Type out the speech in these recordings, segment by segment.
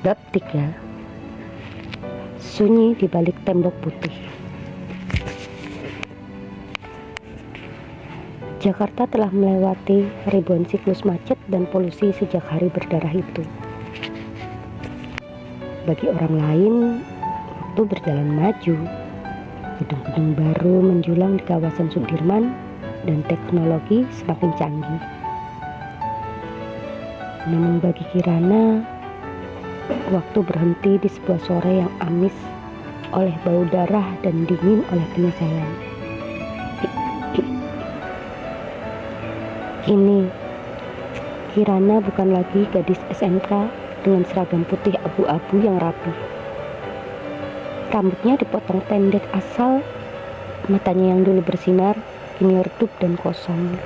Bab 3. Sunyi di balik tembok putih. Jakarta telah melewati ribuan siklus macet dan polusi sejak hari berdarah itu. Bagi orang lain, waktu berjalan maju. Gedung-gedung baru menjulang di kawasan Sudirman dan teknologi semakin canggih. Namun bagi Kirana, waktu berhenti di sebuah sore yang amis oleh bau darah dan dingin oleh penyesalan. Kini, Kirana bukan lagi gadis SMK dengan seragam putih abu-abu yang rapi. Rambutnya dipotong pendek asal, matanya yang dulu bersinar kini redup dan kosong.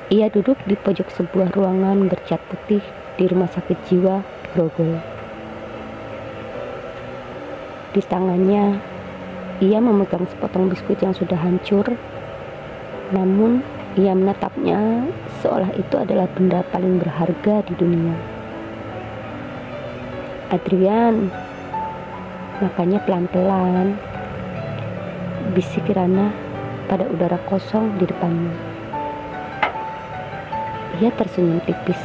Ia duduk di pojok sebuah ruangan bercat putih di rumah sakit jiwa Grogol. Di tangannya, ia memegang sepotong biskuit yang sudah hancur, namun ia menatapnya seolah itu adalah benda paling berharga di dunia. Adrian, makanya pelan-pelan, bisik Kirana pada udara kosong di depannya. Ia tersenyum tipis.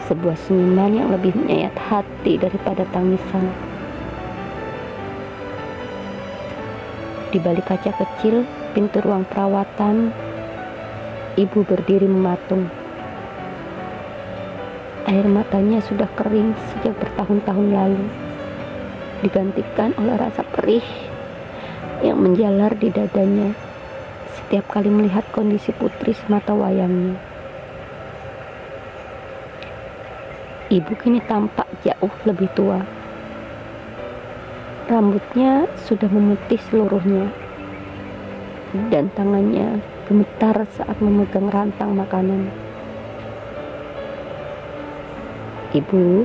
Sebuah senyuman yang lebih menyayat hati daripada tangisan. Di balik kaca kecil pintu ruang perawatan, ibu berdiri mematung. Air matanya sudah kering sejak bertahun-tahun lalu, digantikan oleh rasa perih yang menjalar di dadanya setiap kali melihat kondisi putri semata wayangnya. Ibu kini tampak jauh lebih tua. Rambutnya sudah memutih seluruhnya, dan tangannya gemetar saat memegang rantang makanan. Ibu,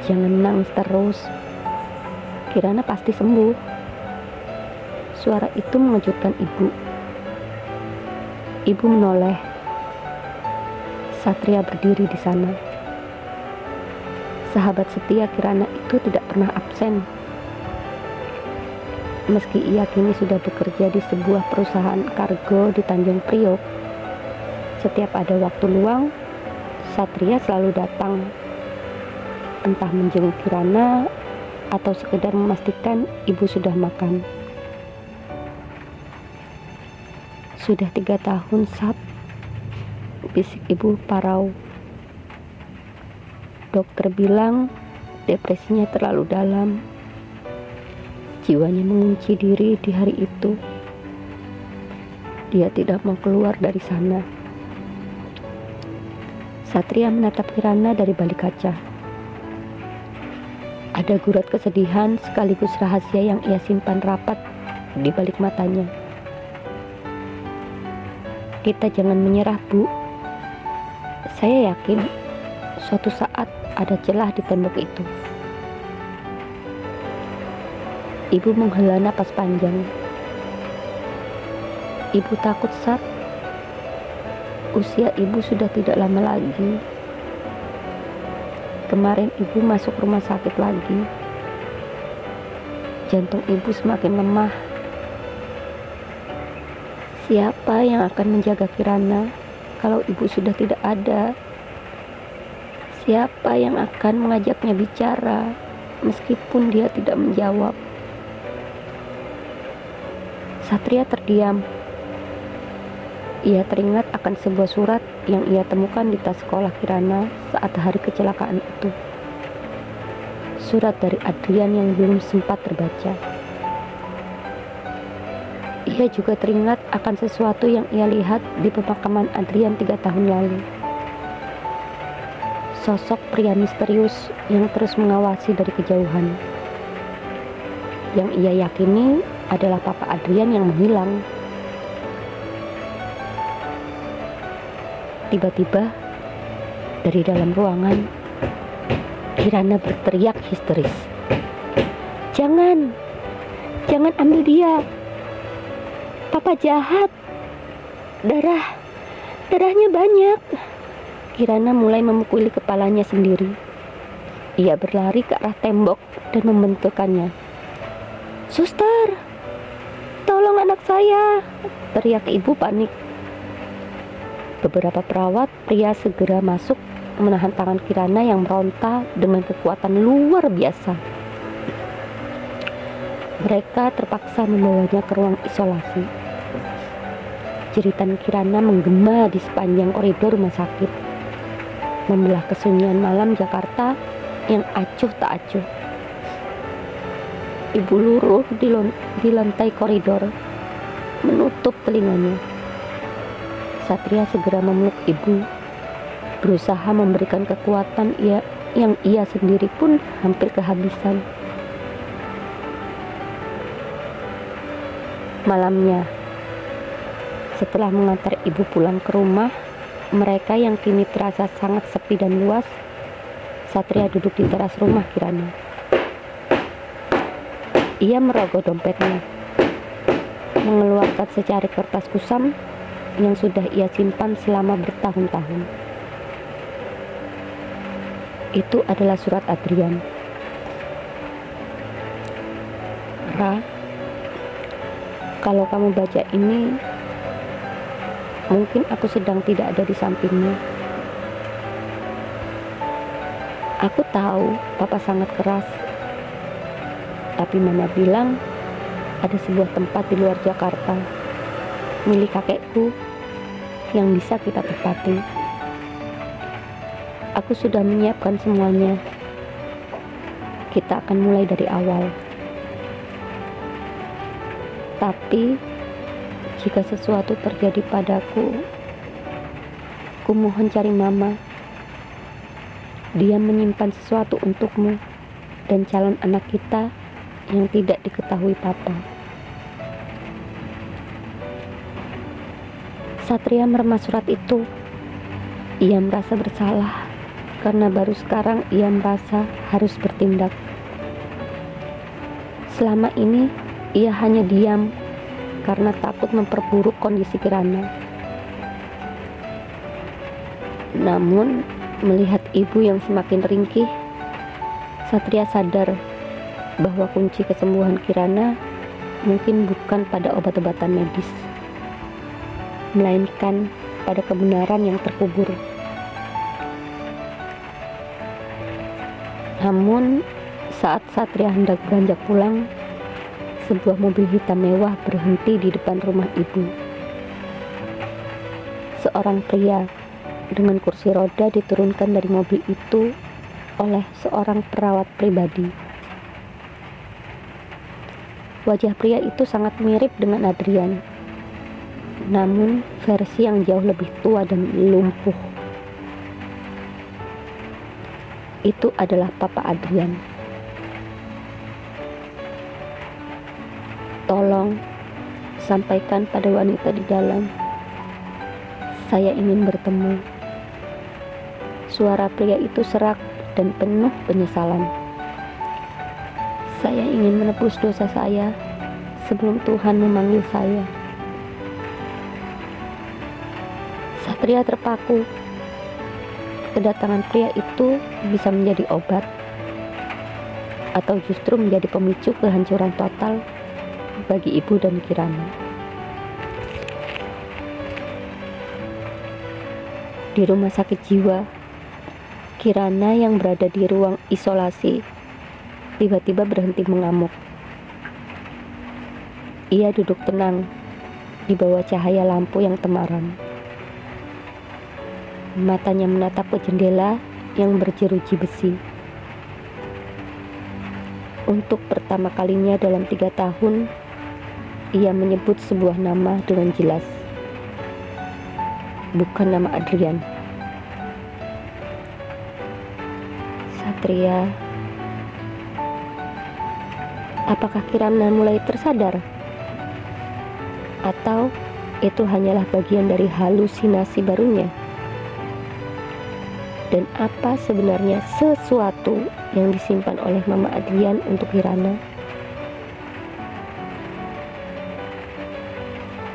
jangan nangis terus. Kirana pasti sembuh. Suara itu mengejutkan ibu. Ibu menoleh. Satria berdiri di sana. Sahabat setia Kirana itu tidak pernah absen. Meski ia kini sudah bekerja di sebuah perusahaan kargo di Tanjung Priok, setiap ada waktu luang, Satria selalu datang, entah menjenguk Kirana atau sekedar memastikan ibu sudah makan. Sudah 3 tahun, Sat, bisik ibu parau. Dokter bilang depresinya terlalu dalam. Jiwanya mengunci diri di hari itu. Dia tidak mau keluar dari sana. Satria menatap Kirana dari balik kaca. Ada gurat kesedihan sekaligus rahasia yang ia simpan rapat di balik matanya. Kita jangan menyerah, Bu. Saya yakin suatu saat ada celah di tembok itu. Ibu menghela napas panjang. Ibu takut, Sat. Usia ibu sudah tidak lama lagi. Kemarin ibu masuk rumah sakit lagi. Jantung ibu semakin lemah. Siapa yang akan menjaga Kirana kalau ibu sudah tidak ada? Siapa yang akan mengajaknya bicara meskipun dia tidak menjawab? Satria terdiam. Ia teringat akan sebuah surat yang ia temukan di tas sekolah Kirana saat hari kecelakaan itu. Surat dari Adrian yang belum sempat terbaca. Ia juga teringat akan sesuatu yang ia lihat di pemakaman Adrian 3 tahun lalu. Sosok pria misterius yang terus mengawasi dari kejauhan. Yang ia yakini adalah Papa Adrian yang menghilang. Tiba-tiba, dari dalam ruangan, Kirana berteriak histeris. Jangan ambil dia. Papa jahat. Darahnya banyak. Kirana mulai memukuli kepalanya sendiri. Ia berlari ke arah tembok dan membenturkannya. "Suster, tolong anak saya!" teriak ibu panik. Beberapa perawat pria segera masuk menahan tangan Kirana yang meronta dengan kekuatan luar biasa. Mereka terpaksa membawanya ke ruang isolasi. Jeritan Kirana menggema di sepanjang koridor rumah sakit, membelah kesunyian malam Jakarta yang acuh tak acuh. Ibu luruh di lantai koridor, menutup telinganya. Satria segera memeluk ibu, berusaha memberikan kekuatan yang ia sendiri pun hampir kehabisan. Malamnya, setelah mengantar ibu pulang ke rumah, mereka yang kini terasa sangat sepi dan luas, Satria duduk di teras rumah Kirana. Ia merogoh dompetnya, mengeluarkan secari kertas kusam yang sudah ia simpan selama bertahun-tahun. Itu adalah surat Adrian. "Ra, kalau kamu baca ini, mungkin aku sedang tidak ada di sampingmu. Aku tahu papa sangat keras, tapi mama bilang ada sebuah tempat di luar Jakarta, milik kakekku, yang bisa kita tepati. Aku sudah menyiapkan semuanya. Kita akan mulai dari awal. Tapi jika sesuatu terjadi padaku, kumohon cari mama. Dia menyimpan sesuatu untukmu dan calon anak kita yang tidak diketahui papa." Satria meremas surat itu. Ia merasa bersalah karena baru sekarang ia merasa harus bertindak. Selama ini ia hanya diam karena takut memperburuk kondisi Kirana. Namun melihat ibu yang semakin ringkih, Satria sadar bahwa kunci kesembuhan Kirana mungkin bukan pada obat-obatan medis, melainkan pada kebenaran yang terkubur. Namun saat Satria hendak beranjak pulang, sebuah mobil hitam mewah berhenti di depan rumah ibu. Seorang pria dengan kursi roda diturunkan dari mobil itu oleh seorang perawat pribadi. Wajah pria itu sangat mirip dengan Adrian, namun versi yang jauh lebih tua dan lumpuh. Itu adalah Papa Adrian. "Tolong sampaikan pada wanita di dalam, saya ingin bertemu." Suara pria itu serak dan penuh penyesalan. "Saya ingin menebus dosa saya sebelum Tuhan memanggil saya." Satria terpaku. Kedatangan pria itu bisa menjadi obat, atau justru menjadi pemicu kehancuran total bagi ibu dan Kirana. Di rumah sakit jiwa, Kirana yang berada di ruang isolasi tiba-tiba berhenti mengamuk. Ia duduk tenang di bawah cahaya lampu yang temaram. Matanya menatap ke jendela yang berjeruji besi. Untuk pertama kalinya dalam 3 tahun, ia menyebut sebuah nama dengan jelas. Bukan nama Adrian. "Satria, apakah Kirana mulai tersadar? Atau itu hanyalah bagian dari halusinasi barunya? Dan apa sebenarnya sesuatu yang disimpan oleh Mama Adrian untuk Kirana?"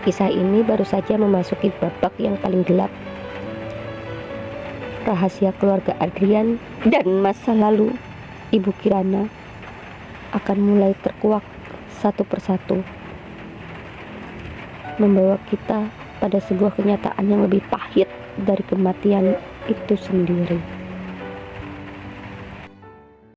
Kisah ini baru saja memasuki babak yang paling gelap. rahasia keluarga Adrian dan masa lalu Ibu Kirana akan mulai terkuak satu persatu, membawa kita pada sebuah kenyataan yang lebih pahit dari kematian itu sendiri.